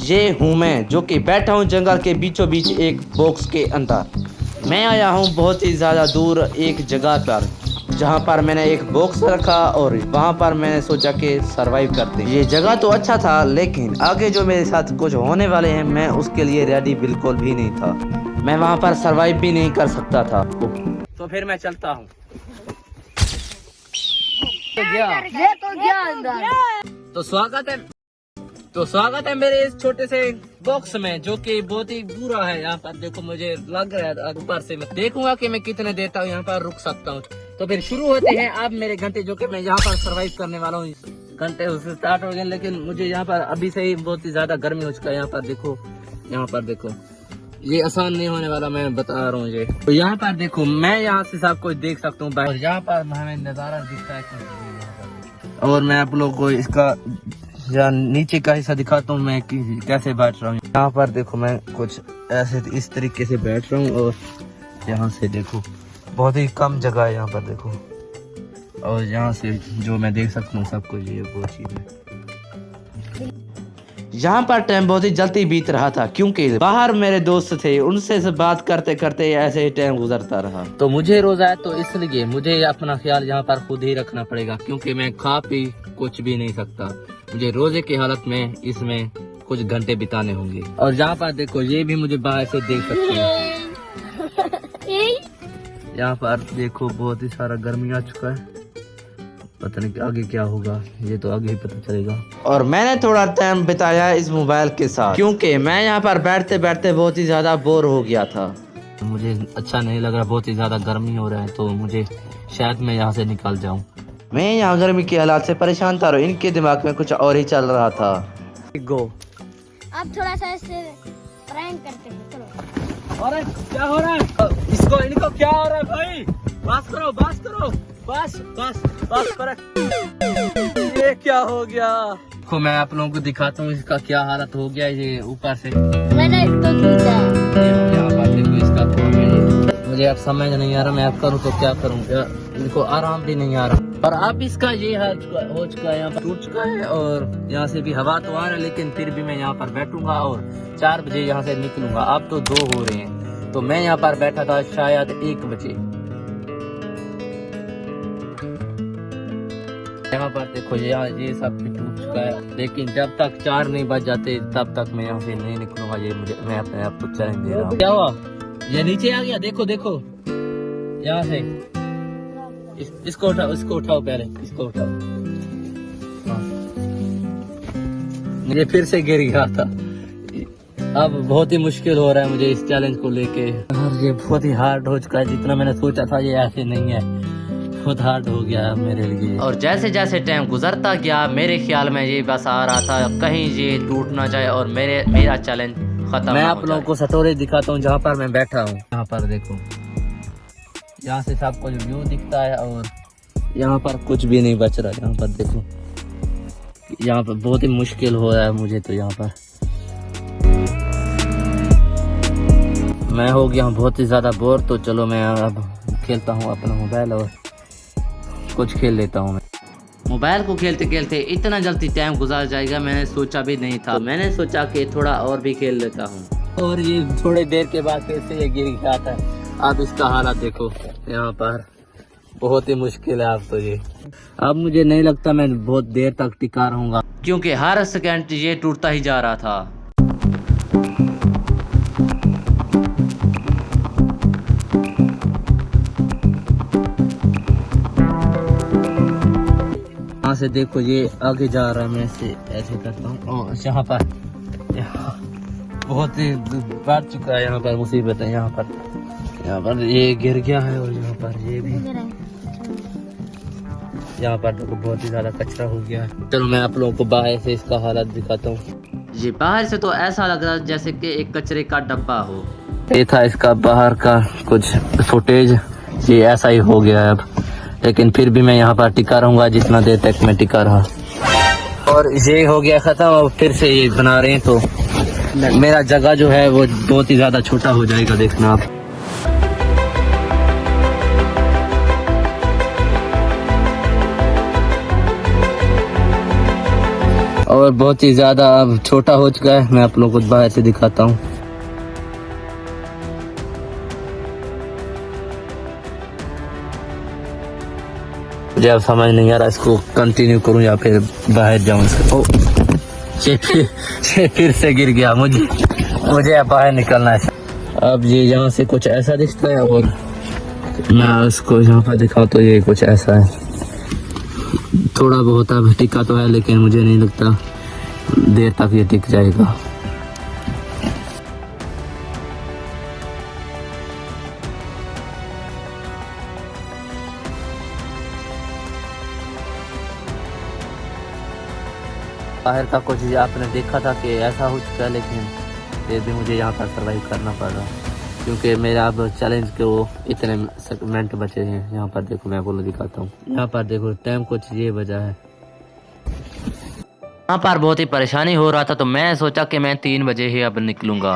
ये हूँ मैं जो कि बैठा हूँ जंगल के बीचों बीच एक बॉक्स के अंदर। मैं आया हूँ बहुत ही ज़्यादा दूर एक जगह पर जहाँ पर मैंने एक बॉक्स रखा और वहाँ पर मैंने सोचा कि सरवाइव करते। ये जगह तो अच्छा था लेकिन आगे जो मेरे साथ कुछ होने वाले हैं मैं उसके लिए रेडी बिल्कुल भी नहीं था। मैं वहाँ पर सरवाइव भी नहीं कर सकता था। तो फिर मैं चलता हूँ। तो स्वागत है मेरे इस छोटे से बॉक्स में जो कि बहुत ही बुरा है। यहाँ पर देखो मुझे लग रहा है ऊपर से मैं देखूंगा कि मैं कितने देर तक यहाँ पर रुक सकता हूँ। तो फिर शुरू होते हैं अब मेरे घंटे जो कि मैं यहाँ पर सरवाइव करने वाला हूँ। घंटे उससे स्टार्ट हो गए लेकिन मुझे यहाँ पर अभी से ही बहुत ही ज्यादा गर्मी हो चुका है। यहाँ पर देखो ये आसान नहीं होने वाला, मैं बता रहा हूँ ये। तो यहाँ पर देखो मैं यहाँ से सब कुछ देख सकता हूँ और यहाँ पर हमें नजारा दिखता है और मैं आप लोग को इसका या नीचे का हिस्सा दिखाता हूँ मैं कैसे बैठ रहा हूँ। यहाँ पर देखो मैं कुछ ऐसे इस तरीके से बैठ रहा हूँ और यहाँ से देखो बहुत ही कम जगह है यहाँ पर देखो और यहाँ से जो मैं देख सकता हूँ सब कुछ ये वो चीज है। यहाँ पर टाइम बहुत ही जल्दी बीत रहा था क्योंकि बाहर मेरे दोस्त थे, उनसे से बात करते करते ऐसे ही टाइम गुजरता रहा। तो मुझे रोजा है तो इसलिए मुझे अपना ख्याल यहाँ पर खुद ही रखना पड़ेगा क्योंकि मैं खा पी कुछ भी नहीं सकता। मुझे रोजे की हालत में इसमें कुछ घंटे बिताने होंगे। और यहाँ पर देखो ये भी मुझे बाहर से देख सकते हैं। यहाँ पर देखो बहुत ही सारा गर्मी आ चुका है, पता नहीं आगे क्या होगा, ये तो आगे ही पता चलेगा। और मैंने थोड़ा टाइम बिताया इस मोबाइल के साथ क्योंकि मैं यहाँ पर बैठते बैठते बहुत ही ज्यादा बोर हो गया था। मुझे अच्छा नहीं लग रहा, बहुत ही ज्यादा गर्मी हो रहा है तो मुझे शायद मैं यहाँ से निकल जाऊँ। मैं यहाँ गर्मी के हालात से परेशान था और इनके दिमाग में कुछ और ही चल रहा था। गो अब थोड़ा सा इससे प्रैंक करते हैं, चलो। अरे क्या हो रहा है इनको क्या हो रहा है भाई? बस करो बस करो। ये क्या हो गया? देखो मैं आप लोगों को दिखाता हूँ इसका क्या हालत हो गया। ये ऊपर से मैंने इसको खींचा। यहाँ पर देखो इसका मुझे अब समझ नहीं आ रहा मैं अब करूँ तो क्या करूँ। इनको आराम भी नहीं आ रहा और अब इसका ये हाल हो चुका है, यहाँ पर टूट चुका है और यहाँ से भी हवा तो आ रहा है लेकिन फिर भी मैं यहाँ पर बैठूंगा और 4 बजे यहाँ से निकलूंगा। अब तो 2 हो रहे हैं तो मैं यहाँ पर बैठा था शायद 1 बजे। यहाँ पर देखो ये सब भी टूट चुका है लेकिन जब तक 4 नहीं बज जाते तब तक मैं यहाँ से नहीं निकलूंगा। ये मैं अपने आप को चैलेंज दे रहा हूँ। क्या हुआ? ये नीचे आ गया, देखो यहाँ से इसको उठाओ पहले इसको उठाओ। मुझे फिर से गिर गया था। अब बहुत ही मुश्किल हो रहा है मुझे इस चैलेंज को लेके। ये बहुत ही हार्ड हो चुका है, जितना मैंने सोचा था ये ऐसे नहीं है, बहुत हार्ड हो गया है मेरे लिए। और जैसे जैसे टाइम गुजरता गया मेरे ख्याल में ये बस आ रहा था कहीं ये टूट ना जाए और मेरा चैलेंज खत्म। मैं आप लोगों को स्टोरी दिखाता हूँ जहाँ पर मैं बैठा हूँ। यहाँ पर देखो यहाँ से सब कुछ व्यू दिखता है और यहाँ पर कुछ भी नहीं बच रहा। यहाँ पर देखो यहाँ पर बहुत ही मुश्किल हो रहा है मुझे तो। यहाँ पर मैं हो गया हूँ बहुत ही ज्यादा बोर। तो चलो मैं अब खेलता हूँ अपना मोबाइल और कुछ खेल लेता हूँ। मोबाइल को खेलते खेलते इतना जल्दी टाइम गुजार जाएगा मैंने सोचा भी नहीं था। मैंने सोचा कि थोड़ा और भी खेल लेता हूँ और ये थोड़ी देर के बाद फिर से ये गिर गया था। अब इसका हालत देखो, यहाँ पर बहुत ही मुश्किल है। अब तो ये अब मुझे नहीं लगता मैं बहुत देर तक टिका रहूंगा क्योंकि हर सेकंड ये टूटता ही जा रहा था। यहाँ से देखो ये आगे जा रहा है, मैं ऐसे करता हूँ। यहाँ पर बहुत ही बढ़ चुका है, यहाँ पर मुसीबत है। यहाँ पर ये गिर गया है और यहाँ पर ये भी, यहाँ पर तो बहुत ही ज्यादा कचरा हो गया है। चलो मैं आप लोगों को बाहर से इसका हालत दिखाता हूँ। ये बाहर से तो ऐसा लग रहा है जैसे कि एक कचरे का डब्बा हो। ये था इसका बाहर का कुछ फुटेज, ये ऐसा ही हो गया है अब। लेकिन फिर भी मैं यहाँ पर टिका रहूंगा जितना देर तक मैं टिका रहा। और ये हो गया खत्म, अब फिर से ये बना रहे हैं तो मेरा जगह जो है वो बहुत ही ज्यादा छोटा हो जाएगा, देखना आप। और बहुत ही ज्यादा अब छोटा हो चुका है। मैं आप लोगों को बाहर से दिखाता हूँ। मुझे अब समझ नहीं आ रहा इसको कंटिन्यू करूँ या फिर बाहर जाऊँ इसको। ये फिर से गिर गया। मुझे अब बाहर निकलना है। अब ये यहाँ से कुछ ऐसा दिखता है और मैं उसको यहाँ पर दिखाऊँ तो ये कुछ ऐसा है। थोड़ा बहुत अब टिका तो है लेकिन मुझे नहीं लगता देर तक ये टिक जाएगा। बाहर का कुछ आपने देखा था कि ऐसा हो चुका है, लेकिन फिर भी मुझे यहाँ पर सर्वाइव करना पड़ रहा क्योंकि मेरा अब चैलेंज के वो इतने मिनट बचे हैं। यहाँ पर देखो, मैं बोलो दिखाता हूँ। यहाँ पर देखो टाइम कुछ ये बजा है। यहाँ पर बहुत ही परेशानी हो रहा था तो मैं सोचा कि मैं 3 बजे ही अब निकलूंगा।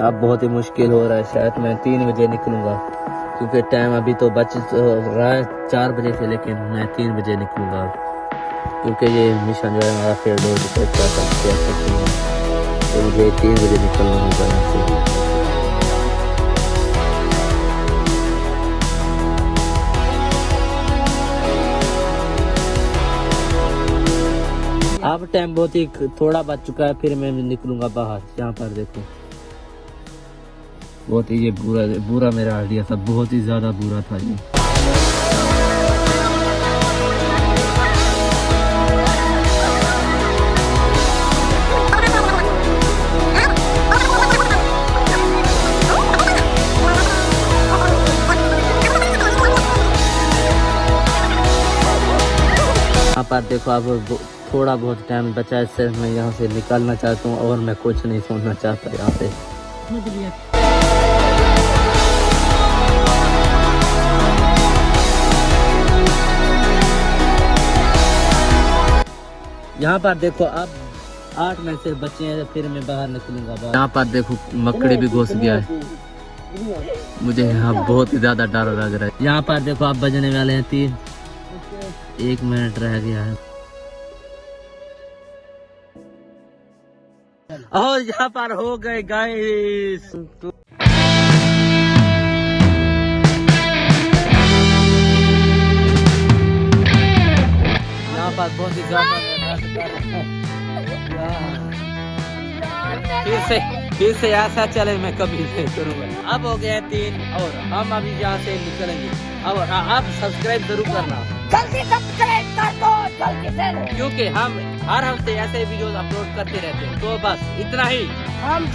अब बहुत ही मुश्किल हो रहा है, शायद मैं 3 बजे निकलूंगा क्योंकि टाइम अभी तो बच रहा है 4 बजे से, लेकिन मैं 3 बजे निकलूंगा क्योंकि ये मिशन जो है हमारा फेल हो चुका है। तो मुझे 3 बजे निकलना होगा यहाँ से। अब टाइम बहुत ही थोड़ा बच चुका है, फिर मैं निकलूंगा बाहर। यहाँ पर देखो बहुत ही ये बुरा मेरा आइडिया था, बहुत ही ज्यादा बुरा था ये। यहाँ पर देखो अब थोड़ा बहुत टाइम बचा है, सिर्फ मैं यहाँ से निकलना चाहता हूँ और मैं कुछ नहीं सुनना चाहता यहाँ पे। यहाँ पर देखो अब 8 में से बचे हैं, फिर मैं बाहर निकलूंगा। यहाँ पर देखो मकड़ी भी घुस गया है। मुझे यहाँ बहुत ही ज्यादा डर लग रहा है। यहाँ पर देखो अब बजने वाले हैं 3, 1 मिनट रह गया है। और यहाँ पर हो गए गाइस। यहाँ पर बहुत ही ज्यादा फिर से ऐसा चैलेंज मैं कभी नहीं करूँगा। अब हो गए 3 और हम अभी यहाँ से निकलेंगे। अब आप सब्सक्राइब जरूर करना, जल्दी सब्सक्राइब कर दो, जल्दी से, क्योंकि हम हर हफ्ते ऐसे वीडियोस अपलोड करते रहते हैं। तो बस इतना ही। हम